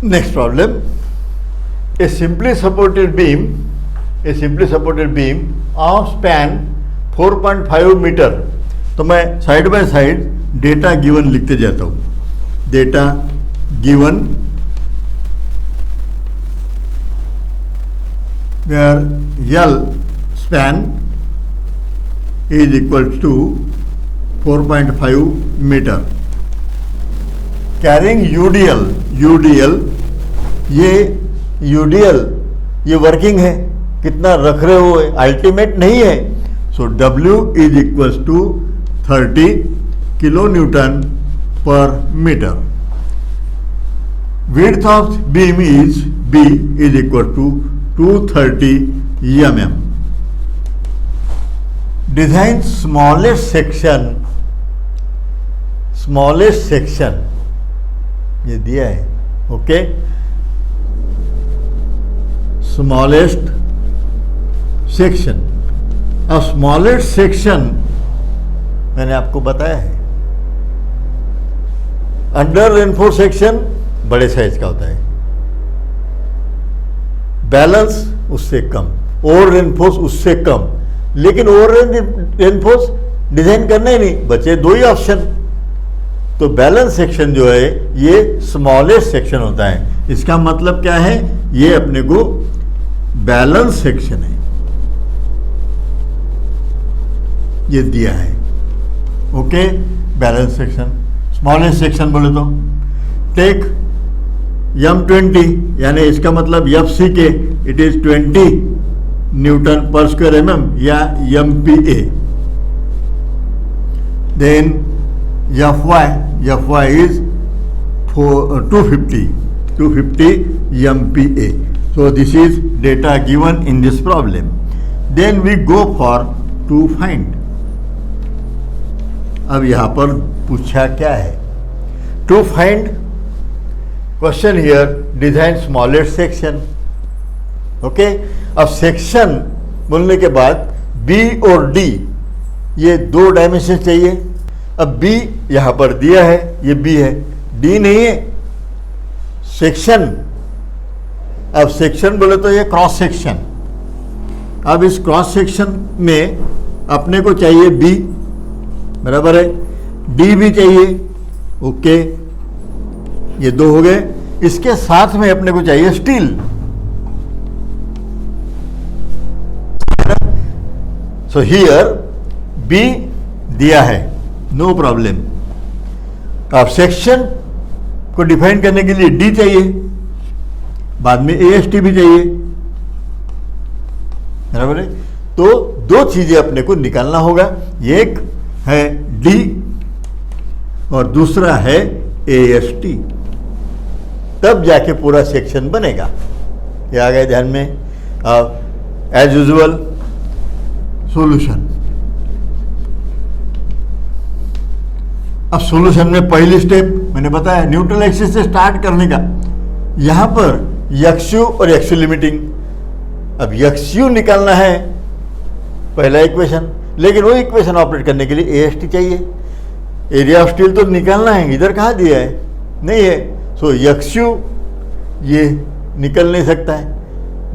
Next problem. A simply supported beam of span 4.5 metre. तो मैं side by side data given लिखते जाता हूँ. Data given where L span is equal to 4.5 meter. Carrying UDL ये working है, कितना रख रहे हो, अल्टीमेट नहीं है. So W is equal to 30 kilo newton per metre. Width of beam is B is equal to 230 mm. Design smallest section ये दिया है. Okay, smallest section. अब स्मॉलेस्ट सेक्शन मैंने आपको बताया है. अंडर रेनफोर्स सेक्शन बड़े साइज का होता है, बैलेंस उससे कम, ओवर रेनफोर्स उससे कम. लेकिन ओवर रेनफोर्स डिजाइन करना ही नहीं, बचे दो ही ऑप्शन. तो बैलेंस सेक्शन जो है ये स्मॉलेस्ट सेक्शन होता है. इसका मतलब क्या है, ये अपने को बैलेंस सेक्शन है, ये दिया है. Okay, balance section. Smallest section बोले तो टेक M20, यानी इसका मतलब FC के it is 20 newton per square mm या MPa. Then Fy is 250 MPa. So this is data given in this problem. Then we go for to find. अब यहाँ पर पूछा क्या है, to find. Question here, design smallest section. Okay, अब section बोलने के बाद B और D ये दो डायमेंशन चाहिए. अब B यहाँ पर दिया है, ये B है, D नहीं है. सेक्शन, अब सेक्शन बोले तो ये क्रॉस सेक्शन. अब इस क्रॉस सेक्शन में अपने को चाहिए B, बराबर है, D भी चाहिए. ओके, ये दो हो गए. इसके साथ में अपने को चाहिए स्टील. सो हियर B दिया है, नो प्रॉब्लम. अब सेक्शन को डिफाइन करने के लिए D चाहिए, बाद में AST भी चाहिए, बराबर है. तो दो चीजें अपने को निकालना होगा, एक है D और दूसरा है AST. तब जाके पूरा सेक्शन बनेगा. ये आ गए ध्यान में. अब एज यूजुअल सॉल्यूशन. अब सॉल्यूशन में पहली स्टेप मैंने बताया न्यूट्रल एक्सिस से स्टार्ट करने का. यहां पर XU और XU लिमिटिंग. अब XU निकालना है पहला इक्वेशन, लेकिन वो इक्वेशन ऑपरेट करने के लिए AST चाहिए. एरिया ऑफ स्टील तो निकालना है, इधर कहाँ दिया है, नहीं है. सो XU ये निकल नहीं सकता है.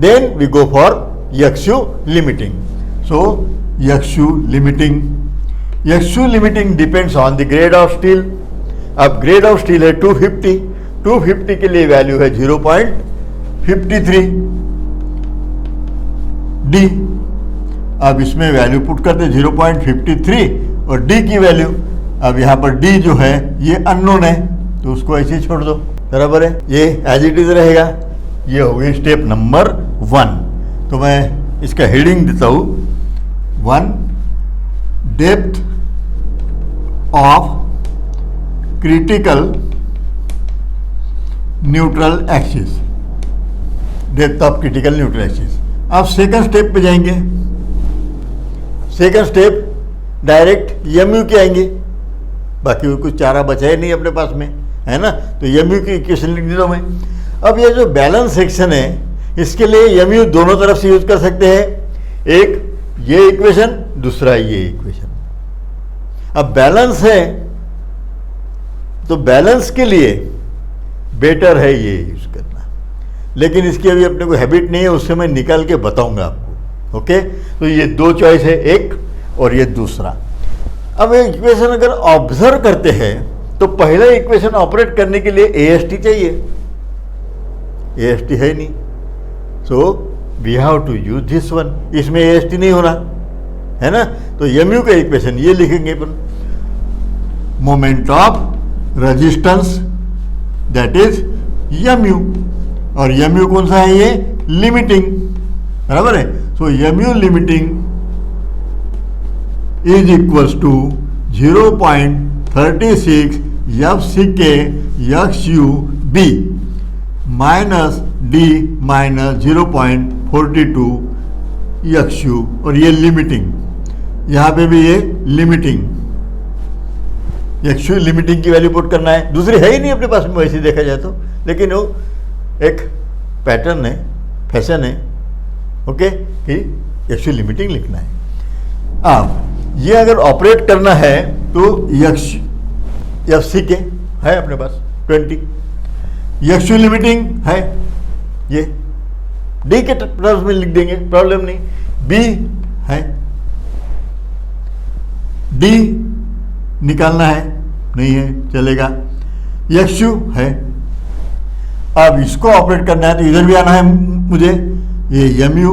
Then we go for XU limiting. So XU limiting depends on the grade of steel. अब ग्रेड ऑफ स्टील है 250 के लिए वैल्यू है 0.53 D. अब इसमें वैल्यू पुट करते 0.53 और D की वैल्यू. अब यहाँ पर D जो है ये अननोन है, तो उसको ऐसे ही छोड़ दो, बराबर है. ये एज इट इज रहेगा. ये हो गई स्टेप नंबर 1. तो मैं इसका हेडिंग देता हूँ 1, depth of critical neutral axis. Depth of critical neutral axis. अब सेकंड स्टेप पे जाएंगे. सेकंड स्टेप डायरेक्ट MU के आएंगे, बाकी कुछ चारा बचा ही नहीं अपने पास में, है ना. तो MU की इक्वेशन लिख देता हूं मैं. अब ये जो बैलेंस सेक्शन है इसके लिए MU दोनों तरफ से यूज कर सकते हैं. एक ये इक्वेशन, दूसरा ये इक्वेशन. अब बैलेंस है तो बैलेंस के लिए बेटर है ये यूज़ करना, लेकिन इसकी अभी अपने को हैबिट नहीं है, उससे मैं निकाल के बताऊंगा आपको। ओके, तो ये दो चॉइस है, एक और ये दूसरा। अब ये इक्वेशन अगर ऑब्जर्व करते हैं तो पहला इक्वेशन ऑपरेट करने के लिए AST चाहिए, AST है नहीं, so we have to use this one. इसमें AST नहीं होना है ना, तो MU का इक्वेशन ये लिखेंगे अपन, moment of resistance that is MU, और MU कौन सा है, ये लिमिटिंग, बराबर है। So MU limiting is equals to 0.36 FCK XUB minus D minus 0.42 XU, और ये लिमिटिंग, यहाँ पे भी ये लिमिटिंग, XU लिमिटिंग की वैल्यू पुट करना है, दूसरी है ही नहीं अपने पास में वैसे देखा जाए तो, लेकिन वो एक पैटर्न है, फैशन है, ओके, कि XU लिमिटिंग लिखना है। अब ये अगर ऑपरेट करना है तो FCK है अपने पास 20, XU लिमिटिंग है ये, D के टर्म्स में लिख देंगे, प्रॉब्लम नहीं, B है, D निकालना है, नहीं है चलेगा, XU है। अब इसको ऑपरेट करना है तो इधर भी आना है मुझे, ये MU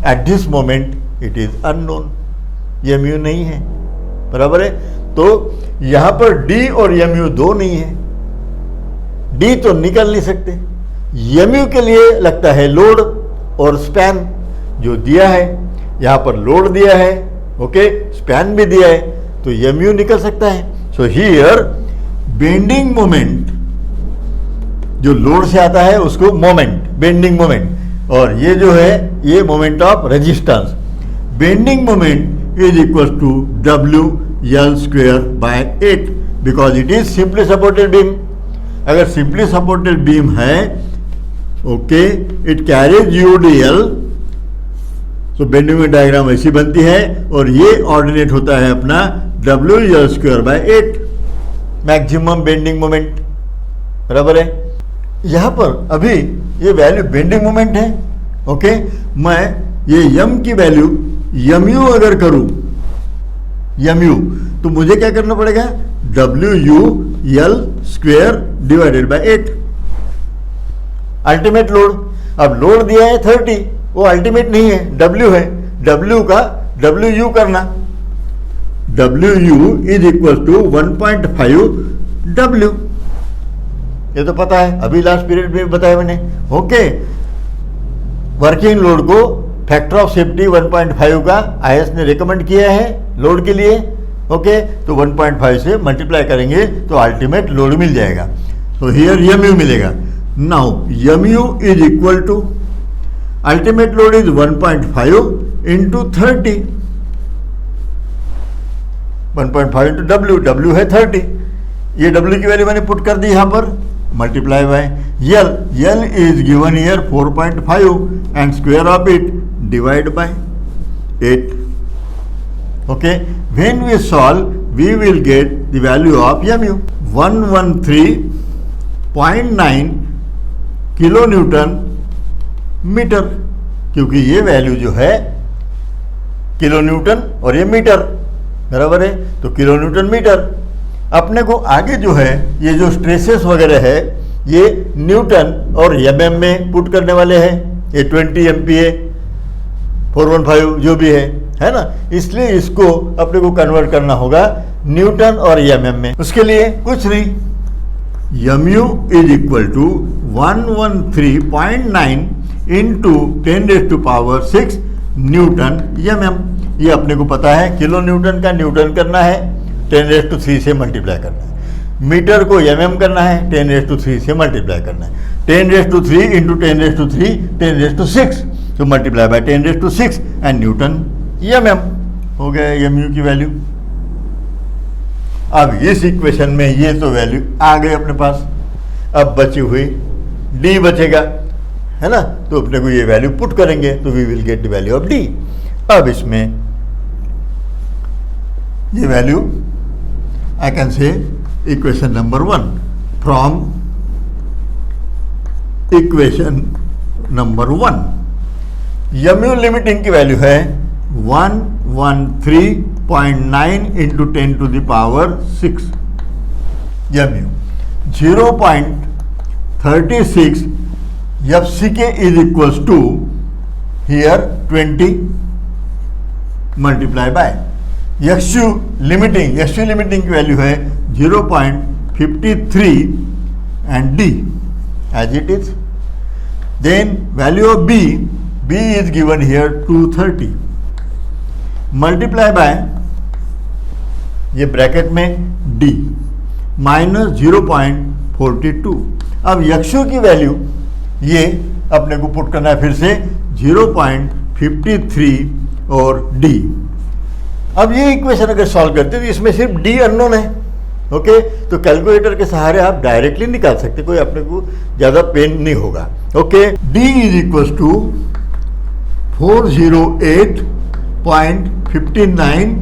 at this moment it is unknown, MU नहीं है, बराबर है। तो यहां पर D और MU दो नहीं है, D तो निकल नहीं सकते, MU के लिए लगता है लोड और स्पैन, जो दिया है यहां पर लोड दिया है, ओके, स्पैन भी दिया है, तो MU निकल सकता है। सो हियर बेंडिंग मोमेंट जो लोड से आता है उसको मोमेंट, बेंडिंग मोमेंट, और ये जो है ये moment of resistance, bending moment is equal to WL² / 8 because it is simply supported beam. अगर सिंपली सपोर्टेड बीम है, ओके, इट कैरीज UDL, तो बेंडिंग मोमेंट डायग्राम ऐसी बनती है, और ये ऑर्डिनेट होता है अपना WL² / 8, मैक्सिमम बेंडिंग मोमेंट, बराबर है। यहां पर अभी ये वैल्यू बेंडिंग मोमेंट है, ओके, मैं ये M की वैल्यू MU अगर करूं, MU, तो मुझे क्या करना पड़ेगा, WUL² / 8 अल्टीमेट लोड। अब लोड दिया है 30, वो अल्टीमेट नहीं है, W है, W का WU करना, WU is equal to 1.5 W, ये तो पता है, अभी लास्ट पीरियड में बताया मैंने, ओके। वर्किंग लोड को फैक्टर ऑफ सेफ्टी 1.5 का IS ने रिकमेंड किया है लोड के लिए, ओके, तो 1.5 से मल्टीप्लाई करेंगे तो अल्टीमेट लोड मिल जाएगा, तो हियर MU मिलेगा। Now MU is equal to ultimate load is 1.5 into 30, 1.5 into W है 30, ये W की वैल्यू मैंने पुट कर दी यहाँ पर, multiply by L is given here 4.5 and square of it divide by 8, okay. When we solve we will get the value of MU 113.9 kilo newton metre, क्योंकि ये वैल्यू जो है किलो न्यूटन और ये मीटर, बराबर है, तो किलो न्यूटन मीटर। अपने को आगे जो है ये जो स्ट्रेसेस वगैरह है ये न्यूटन और MM में पुट करने वाले हैं, ये 20 MPa 415 जो भी है ना, इसलिए इसको अपने को कन्वर्ट करना होगा न्यूटन और MM में। उसके लिए कुछ नहीं, MU is equal to 113.9 into 10⁻⁶ newton MM, ये अपने को पता है, किलो न्यूटन का न्यूटन करना है 10⁻³ से मल्टीप्लाई करना है, मीटर को MM करना है 10⁻³ से मल्टीप्लाई करना है, 10⁻³ इंटू 10⁻³ 10⁻⁶, तो multiply by 10⁻⁶ and Newton MM हो गया MU की वैल्यू। अब इस इक्वेशन में ये तो वैल्यू आ गई अपने पास, अब बची हुई D बचेगा, है ना, तो अपने को ये वैल्यू पुट करेंगे तो we will get the value of D। अब इसमें ये value I can say equation number 1 from equation number 1, M u limiting की वैल्यू है 113.9 into 10 to the power 6 M u, 0.36 FCK is equals to here 20 multiply by X u limiting की value है 0.53 and D as it is. Then value of B is given here 230 multiply by ये bracket में D minus 0.42. अब यक्षु की value ये अपने को put करना है फिर से 0.53 और डी. अब ये इक्वेशन अगर सॉल्व करते हैं तो इसमें सिर्फ डी अननोन है. ओके, तो कैलकुलेटर के सहारे आप डायरेक्टली निकाल सकते, कोई अपने को ज़्यादा पेन नहीं होगा. Okay, D is equal to 408.59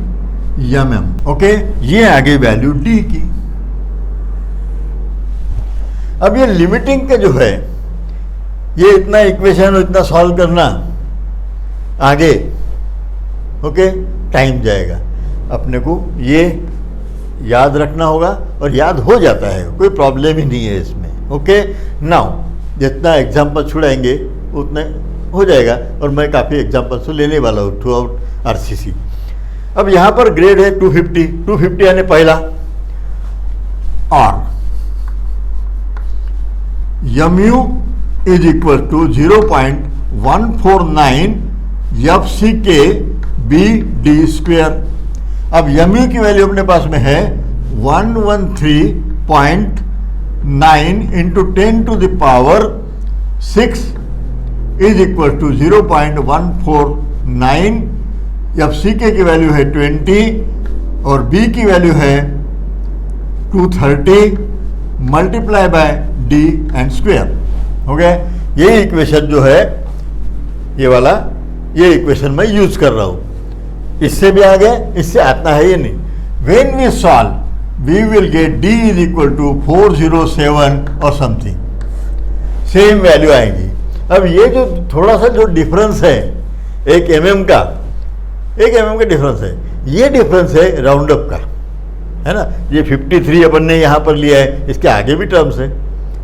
mm. Okay, ये आ गई वैल्यू डी की. अब ये लिमिटिंग का जो है ये इतना इक्वेशन इतना सॉल्व करना आगे ओके टाइम जाएगा. अपने को ये याद रखना होगा और याद हो जाता है, कोई प्रॉब्लम ही नहीं है इसमें. ओके, नाउ जितना एग्जाम्पल छुड़ाएंगे उतना हो जाएगा और मैं काफ़ी एग्जाम्पल्स तो लेने वाला हूँ थ्रू आउट आरसीसी. अब यहाँ पर ग्रेड है 250 यानी पहला. और M u is equal to 0.149 FCK B D square. अब यम्यू की वैल्यू अपने पास में है 113.9 into 10 to the power 6 is equal to 0.149. FCK की वैल्यू है 20 और B की वैल्यू है 230 multiply by D and square. हो गया. ये इक्वेशन जो है ये वाला, ये इक्वेशन मैं यूज कर रहा हूं. इससे भी आगे इससे आता है ये नहीं. When we solve we will get D is equal to 407 और समथिंग, सेम वैल्यू आएगी. अब ये जो थोड़ा सा जो डिफरेंस है 1 mm का डिफरेंस है, ये डिफरेंस है राउंड अप का, है ना. ये 53 अपन ने यहाँ पर लिया है, इसके आगे भी टर्म्स है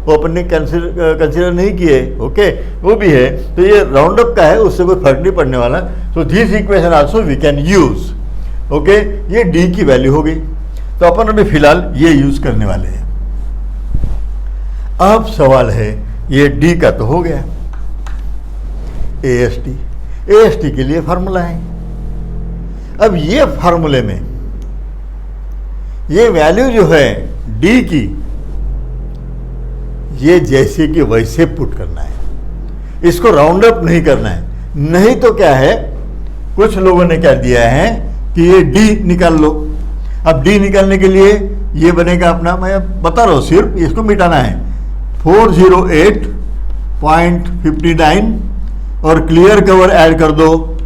वो अपन ने कंसिडर नहीं किए. ओके, वो भी है. तो ये राउंड अप का है, उससे कोई फर्क नहीं पड़ने वाला. तो this equation also we can use. Okay, ये डी की वैल्यू हो गई. तो अपन अभी फिलहाल ये यूज करने वाले हैं. अब सवाल है ये डी का तो हो गया. AST के लिए फार्मूला है. अब ये फार्मूले में ये वैल्यू जो है डी की, ये जैसे कि वैसे पुट करना है, इसको राउंड अप नहीं करना है. नहीं तो क्या है, कुछ लोगों ने क्या दिया है कि ये डी निकाल लो. अब डी निकालने के लिए ये बनेगा अपना, मैं बता रहा हूँ, सिर्फ इसको मिटाना है. 408.59 और क्लियर कवर ऐड कर दो,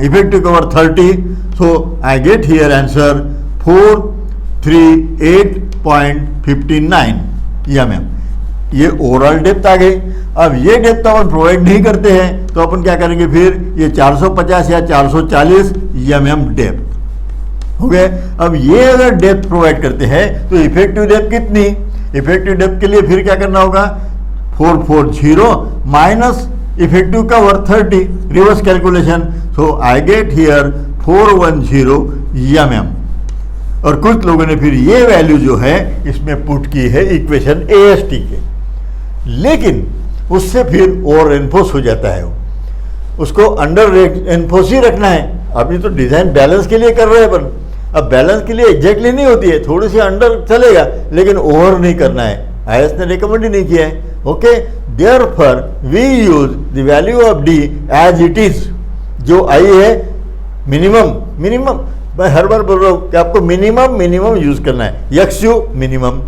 effective cover 30. So I get here answer 438.59 mm. ये ओवरऑल डेप्थ आ गई. अब ये डेप्थ अपन प्रोवाइड नहीं करते हैं तो अपन क्या करेंगे फिर, ये 450 या 440 mm डेप्थ हो गए. अब ये अगर डेप्थ प्रोवाइड करते हैं तो इफेक्टिव डेप्थ कितनी, इफेक्टिव डेप्थ के लिए फिर क्या करना होगा, 440 minus effective cover 30, reverse calculation. So I get here 410 mm. और कुछ लोगों ने फिर ये वैल्यू जो है इसमें पुट की है इक्वेशन AST के, लेकिन उससे फिर और एनफोर्स हो जाता है. उसको अंडर एनफोर्स ही रखना है. अभी तो डिजाइन बैलेंस के लिए कर रहे हैं अपन. अब बैलेंस के लिए एग्जैक्टली नहीं होती है, थोड़ी सी अंडर चलेगा लेकिन ओवर नहीं करना है. IS ने रिकमेंड ही नहीं किया है. Okay, therefore we use the value of D as it is. जो आई है मिनिमम मैं हर बार बोल रहा हूँ कि आपको मिनिमम यूज करना है. यक्सयू मिनिमम,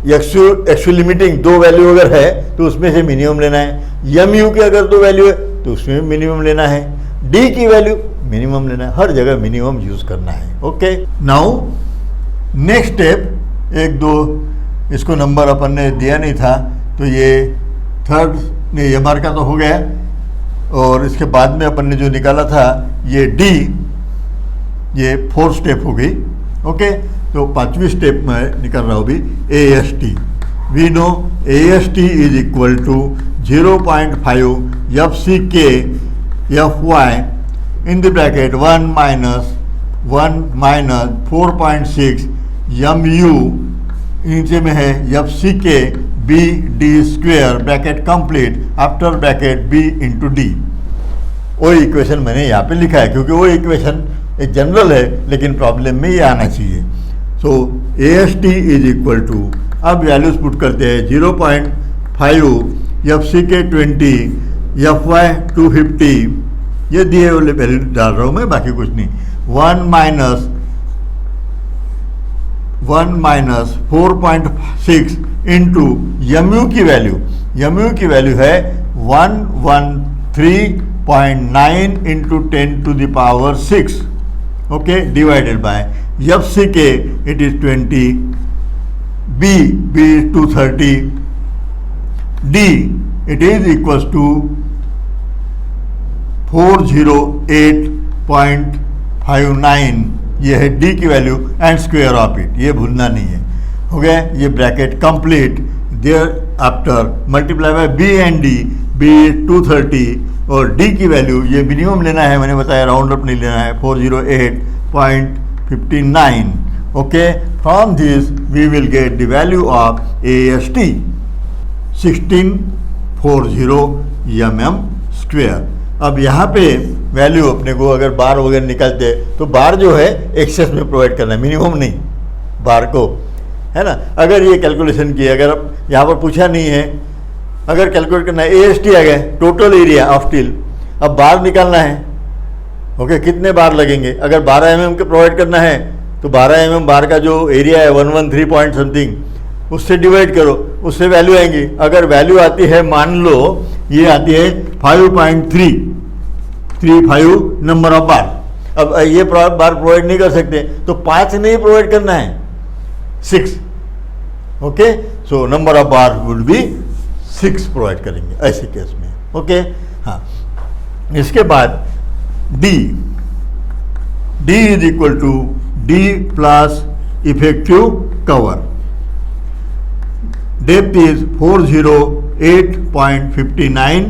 यक्सयू लिमिटिंग 2 वैल्यू अगर है तो उसमें से मिनिमम लेना है. यम्यू की अगर 2 वैल्यू है तो उसमें मिनिमम लेना है. डी की वैल्यू मिनिमम लेना है. हर जगह मिनिमम यूज करना है. ओके, नाउ नेक्स्ट स्टेप, 1 2 इसको नंबर अपन ने दिया नहीं था तो ये थर्ड ने एमआर का तो हो गया, और इसके बाद में अपन ने जो निकाला था ये डी, ये 4 स्टेप हो गई। ओके, तो 5वीं स्टेप में निकल रहा हूँ अभी A S T. We know A S T is equal to 0.5 F C K F Y in the bracket 1 minus 4.6 M U, नीचे में है F C K B D square bracket complete after bracket B into D. वो equation मैंने यहाँ पे लिखा है क्योंकि वो इक्वेशन एक जनरल है, लेकिन प्रॉब्लम में ये आना चाहिए। So A S T is equal to, अब वैल्यूज पुट करते हैं 0.5 एफ सी के 20 एफ वाई 250, ये दिए वाले वैल्यू डाल रहा हूँ मैं, बाकी कुछ नहीं। 1 माइनस 4.6 इंटू यम यू की वैल्यू है 113.9 into 10 to the power 6, okay, divided by F C K it is 20, B 230, D it is equals to 408.59, ये है डी की value and square of it, ये भूलना नहीं है। हो गया, ये bracket complete. Thereafter multiply by B and D, B 230 और डी की वैल्यू ये मिनिमम लेना है, मैंने बताया राउंड अप नहीं लेना है, 408.59। Okay, from this we will get the value of A S T 1640 mm square. अब यहाँ पे वैल्यू अपने को अगर बार वगैरह निकलते तो बार जो है एक्सेस में प्रोवाइड करना है, मिनिमम नहीं, बार को, है ना। अगर ये कैलकुलेशन की, अगर अब यहाँ पर पूछा नहीं है, अगर कैलकुलेट करना है, ए एस टी आ गया टोटल एरिया ऑफ स्टील, अब बार निकालना है। ओके, कितने बार लगेंगे? अगर 12 mm के प्रोवाइड करना है तो 12 mm बार का जो एरिया है 113 पॉइंट समथिंग, उससे डिवाइड करो, उससे वैल्यू आएंगी। अगर वैल्यू आती है, मान लो ये आती है 5.335 नंबर ऑफ बार, अब ये बार प्रोवाइड नहीं कर सकते तो 5 नहीं प्रोवाइड करना है, 6। Okay, so number of bar would be 6 provide करेंगे ऐसे केस में। ओके, हाँ, इसके बाद D is equal to D plus effective cover, depth is 408.59,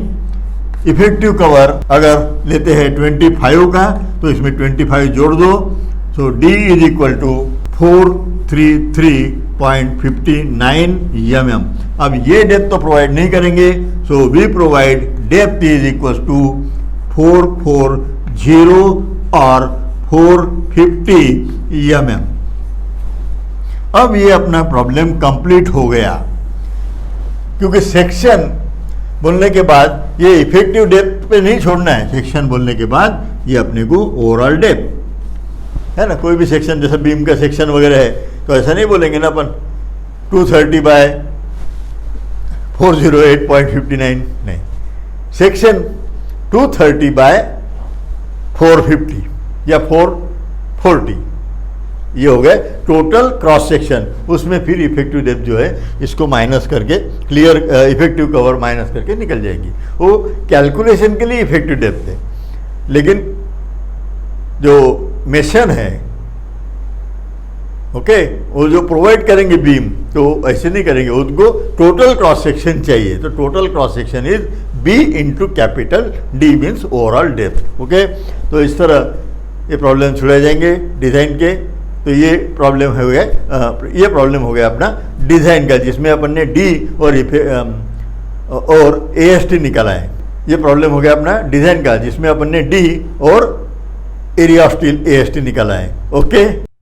effective cover अगर लेते हैं 25 का तो इसमें 25 जोड़ दो, so D is equal to 433.59 mm। अब ये डेप्थ तो प्रोवाइड नहीं करेंगे, so we provide depth is equal to 440 और 450 mm। अब ये अपना प्रॉब्लम कंप्लीट हो गया, क्योंकि सेक्शन बोलने के बाद ये इफेक्टिव डेप्थ पे नहीं छोड़ना है। सेक्शन बोलने के बाद ये अपने को ओवरऑल डेप्थ है ना, कोई भी सेक्शन जैसे बीम का सेक्शन वगैरह है तो ऐसा नहीं बोलेंगे ना अपन 230 बाय 408.59, नहीं, सेक्शन 230 बाय 450 या 440, ये हो गया टोटल क्रॉस सेक्शन। उसमें फिर इफेक्टिव डेप्थ जो है इसको माइनस करके क्लियर इफेक्टिव कवर माइनस करके निकल जाएगी। वो कैलकुलेशन के लिए इफेक्टिव डेप्थ है, लेकिन जो मेशन है, ओके, वो जो प्रोवाइड करेंगे बीम तो ऐसे नहीं करेंगे, उनको टोटल क्रॉस सेक्शन चाहिए। तो total cross section is B into capital D means overall depth. Okay, तो इस तरह ये प्रॉब्लम छुड़ा जाएंगे डिज़ाइन के। तो ये प्रॉब्लम हो गया, ये प्रॉब्लम हो गया अपना डिज़ाइन का, जिसमें अपन ने डी और ए एस टी निकाला है। ये प्रॉब्लम हो गया अपना डिज़ाइन का, जिसमें अपन ने डी और area of steel A S T निकाला है। ओके।